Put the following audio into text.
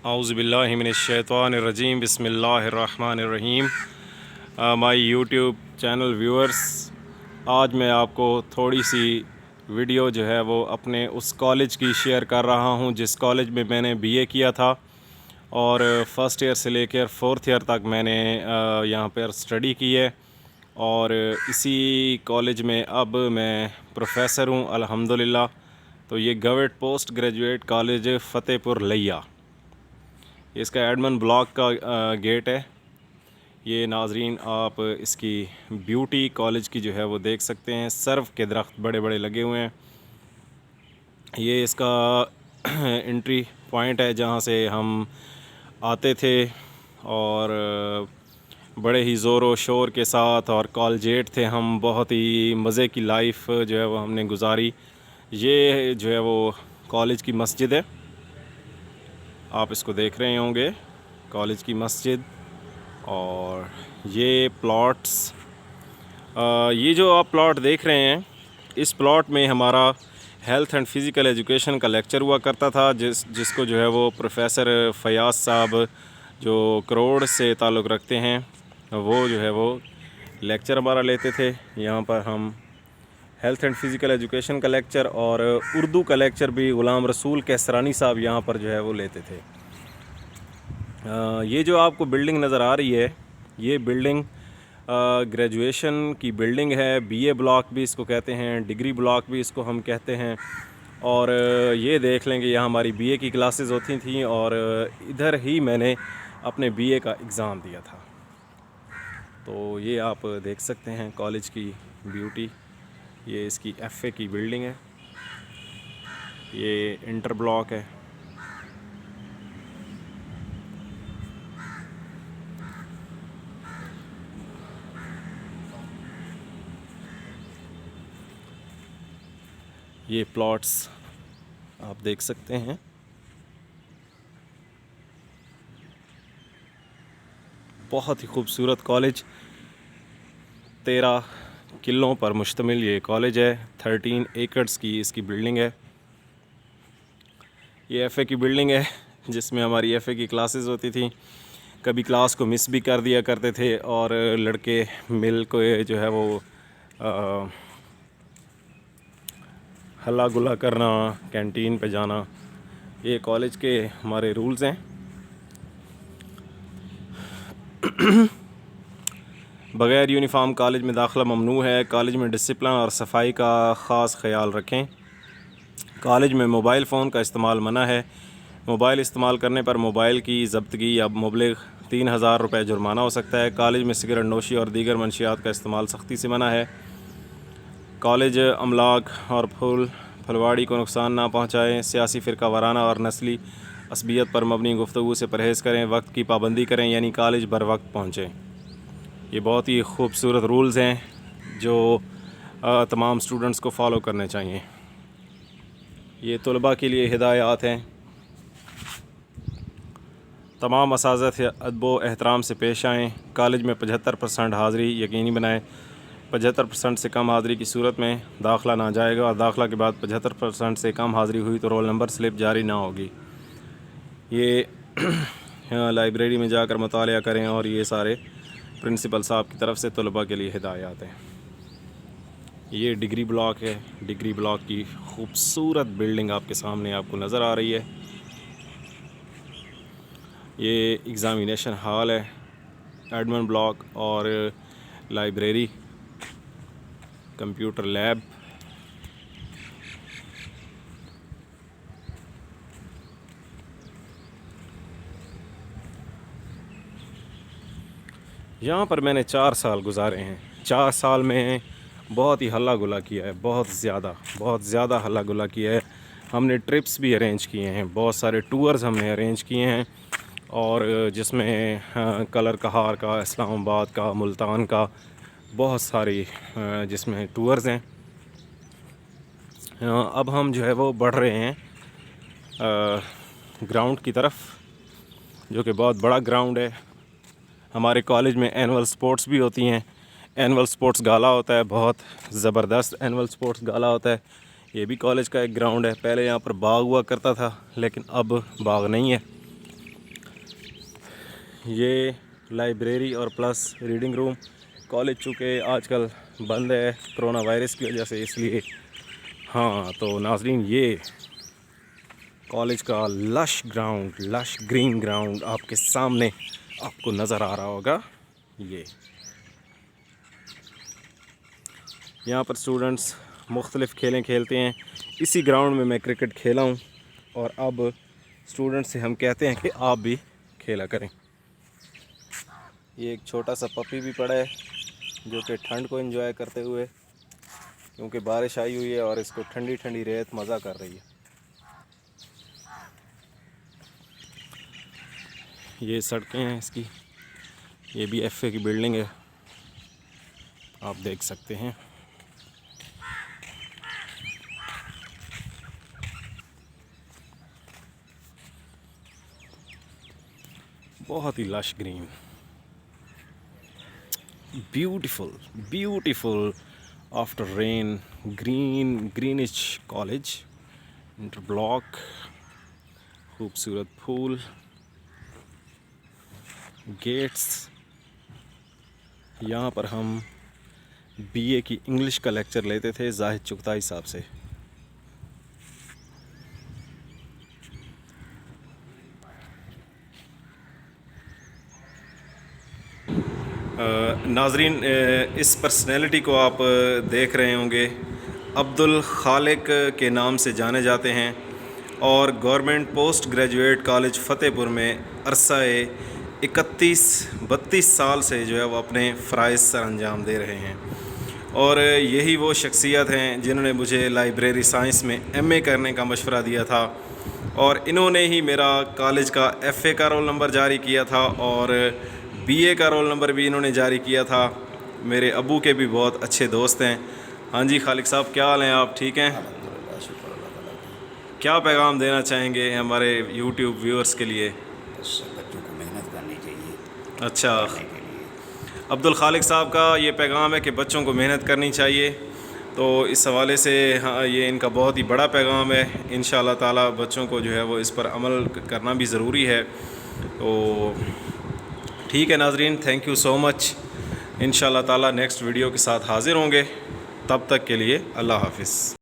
اعوذ باللہ من الشیطان الرجیم بسم اللہ الرحمن الرحیم. مائی یوٹیوب چینل ویورز، آج میں آپ کو تھوڑی سی ویڈیو جو ہے وہ اپنے اس کالج کی شیئر کر رہا ہوں جس کالج میں میں نے بی اے کیا تھا، اور فرسٹ ایئر سے لے کر فورتھ ایئر تک میں نے یہاں پر اسٹڈی کی ہے، اور اسی کالج میں اب میں پروفیسر ہوں الحمدللہ. تو یہ گورنمنٹ پوسٹ گریجویٹ کالج فتح پور لیا، اس کا ایڈمن بلاک کا گیٹ ہے. یہ ناظرین آپ اس کی بیوٹی کالج کی جو ہے وہ دیکھ سکتے ہیں، سرو کے درخت بڑے بڑے لگے ہوئے ہیں. یہ اس کا انٹری پوائنٹ ہے جہاں سے ہم آتے تھے، اور بڑے ہی زور و شور کے ساتھ اور کالجیٹ تھے ہم، بہت ہی مزے کی لائف جو ہے وہ ہم نے گزاری. یہ جو ہے وہ کالج کی مسجد ہے، آپ اس کو دیکھ رہے ہوں گے، کالج کی مسجد. اور یہ پلاٹس، یہ جو آپ پلاٹ دیکھ رہے ہیں، اس پلاٹ میں ہمارا ہیلتھ اینڈ فزیکل ایجوکیشن کا لیکچر ہوا کرتا تھا، جس کو جو ہے وہ پروفیسر فیاض صاحب جو کروڑ سے تعلق رکھتے ہیں، وہ جو ہے وہ لیکچر ہمارا لیتے تھے. یہاں پر ہم ہیلتھ اینڈ فزیکل ایجوکیشن کا لیکچر اور اردو کا لیکچر بھی غلام رسول کیسرانی صاحب یہاں پر جو ہے وہ لیتے تھے. یہ جو آپ کو بلڈنگ نظر آ رہی ہے، یہ بلڈنگ گریجویشن کی بلڈنگ ہے. بی اے بلاک بھی اس کو کہتے ہیں، ڈگری بلاک بھی اس کو ہم کہتے ہیں. اور یہ دیکھ لیں کہ یہاں ہماری بی اے کی کلاسز ہوتی تھیں، اور ادھر ہی میں نے اپنے بی اے کا ایگزام دیا تھا. تو یہ آپ دیکھ سکتے ہیں کالج کی بیوٹی. یہ اس کی ایف اے کی بلڈنگ ہے، یہ انٹر بلاک ہے. یہ پلاٹس آپ دیکھ سکتے ہیں. بہت ہی خوبصورت کالج، 13 قلعوں پر مشتمل یہ کالج ہے. 13 ایکڑز کی اس کی بلڈنگ ہے. یہ ایف اے کی بلڈنگ ہے جس میں ہماری ایف اے کی کلاسز ہوتی تھیں. کبھی کلاس کو مس بھی کر دیا کرتے تھے، اور لڑکے مل کو جو ہے وہ ہلا گلا کرنا، کینٹین پہ جانا، یہ کالج کے ہمارے رولز ہیں. بغیر یونیفارم کالج میں داخلہ ممنوع ہے. کالج میں ڈسپلن اور صفائی کا خاص خیال رکھیں. کالج میں موبائل فون کا استعمال منع ہے. موبائل استعمال کرنے پر موبائل کی ضبطگی یا مبلغ 3000 روپے جرمانہ ہو سکتا ہے. کالج میں سگریٹ نوشی اور دیگر منشیات کا استعمال سختی سے منع ہے. کالج املاک اور پھلواڑی کو نقصان نہ پہنچائیں. سیاسی فرقہ وارانہ اور نسلی عصبیت پر مبنی گفتگو سے پرہیز کریں. وقت کی پابندی کریں، یعنی کالج بر وقت پہنچیں. یہ بہت ہی خوبصورت رولز ہیں جو تمام اسٹوڈنٹس کو فالو کرنے چاہیے. یہ طلباء کے لیے ہدایات ہیں. تمام اساتذہ ادب و احترام سے پیش آئیں. کالج میں 75% حاضری یقینی بنائیں. 75% سے کم حاضری کی صورت میں داخلہ نہ جائے گا، اور داخلہ کے بعد 75% سے کم حاضری ہوئی تو رول نمبر سلپ جاری نہ ہوگی. یہ لائبریری میں جا کر مطالعہ کریں، اور یہ سارے پرنسپل صاحب کی طرف سے طلباء کے لیے ہدایات ہیں. یہ ڈگری بلاک ہے. ڈگری بلاک کی خوبصورت بلڈنگ آپ کے سامنے آپ کو نظر آ رہی ہے. یہ ایگزامینیشن ہال ہے، ایڈمن بلاک اور لائبریری، کمپیوٹر لیب. یہاں پر میں نے 4 سال گزارے ہیں. 4 سال میں بہت ہی ہلا گلا کیا ہے، بہت زیادہ ہلا گلا کیا ہے. ہم نے ٹرپس بھی ارینج کیے ہیں، بہت سارے ٹورز ہم نے ارینج کیے ہیں، اور جس میں کلر کہار کا، اسلام آباد کا، ملتان کا، بہت ساری جس میں ٹورز ہیں. اب ہم جو ہے وہ بڑھ رہے ہیں گراؤنڈ کی طرف، جو کہ بہت بڑا گراؤنڈ ہے. ہمارے کالج میں اینول سپورٹس بھی ہوتی ہیں. اینول سپورٹس گالا ہوتا ہے، بہت زبردست اینول سپورٹس گالا ہوتا ہے. یہ بھی کالج کا ایک گراؤنڈ ہے. پہلے یہاں پر باغ ہوا کرتا تھا، لیکن اب باغ نہیں ہے. یہ لائبریری اور پلس ریڈنگ روم. کالج چونکہ آج کل بند ہے کرونا وائرس کی وجہ سے، اس لیے. ہاں تو ناظرین، یہ کالج کا لش گراؤنڈ، لش گرین گراؤنڈ آپ کے سامنے آپ کو نظر آ رہا ہوگا. یہ یہاں پر اسٹوڈنٹس مختلف کھیلیں کھیلتے ہیں. اسی گراؤنڈ میں میں کرکٹ کھیلا ہوں، اور اب اسٹوڈنٹ سے ہم کہتے ہیں کہ آپ بھی کھیلا کریں. یہ ایک چھوٹا سا پپی بھی پڑا ہے جو کہ ٹھنڈ کو انجوائے کرتے ہوئے، کیونکہ بارش آئی ہوئی ہے اور اس کو ٹھنڈی ٹھنڈی ریت مزہ کر رہی ہے. یہ سڑکیں ہیں اس کی. یہ بھی ایف اے کی بلڈنگ ہے، آپ دیکھ سکتے ہیں. بہت ہی لش گرین، بیوٹیفل بیوٹیفل آفٹر رین. گرینچ کالج، انٹر بلاک، خوبصورت پھول، گیٹس. یہاں پر ہم بی اے کی انگلش کا لیکچر لیتے تھے زاہد چغتائی صاحب سے. ناظرین، اس پرسنالٹی کو آپ دیکھ رہے ہوں گے، عبدالخالق کے نام سے جانے جاتے ہیں، اور گورنمنٹ پوسٹ گریجویٹ کالج فتح پور میں عرصہ 31-32 سال سے جو ہے وہ اپنے فرائض سر انجام دے رہے ہیں. اور یہی وہ شخصیت ہیں جنہوں نے مجھے لائبریری سائنس میں ایم اے کرنے کا مشورہ دیا تھا، اور انہوں نے ہی میرا کالج کا ایف اے کا رول نمبر جاری کیا تھا، اور بی اے کا رول نمبر بھی انہوں نے جاری کیا تھا. میرے ابو کے بھی بہت اچھے دوست ہیں. ہاں جی خالق صاحب، کیا حال ہیں آپ؟ ٹھیک ہیں؟ الحمدللہ، شکر اللہ تعالیٰ کا. کیا پیغام دینا چاہیں گے ہمارے یوٹیوب ویورز کے لیے؟ بس بچوں کو محنت کرنی چاہیے اچھا، پڑھنے کے لیے. عبدالخالق صاحب کا یہ پیغام ہے کہ بچوں کو محنت کرنی چاہیے. تو اس حوالے سے ہاں، یہ ان کا بہت ہی بڑا پیغام ہے. انشاءاللہ تعالیٰ بچوں کو جو ہے وہ اس پر عمل کرنا بھی ضروری ہے. تو ٹھیک ہے ناظرین، تھینک یو سو مچ. انشاءاللہ تعالیٰ نیکسٹ ویڈیو کے ساتھ حاضر ہوں گے. تب تک کے لیے اللہ حافظ.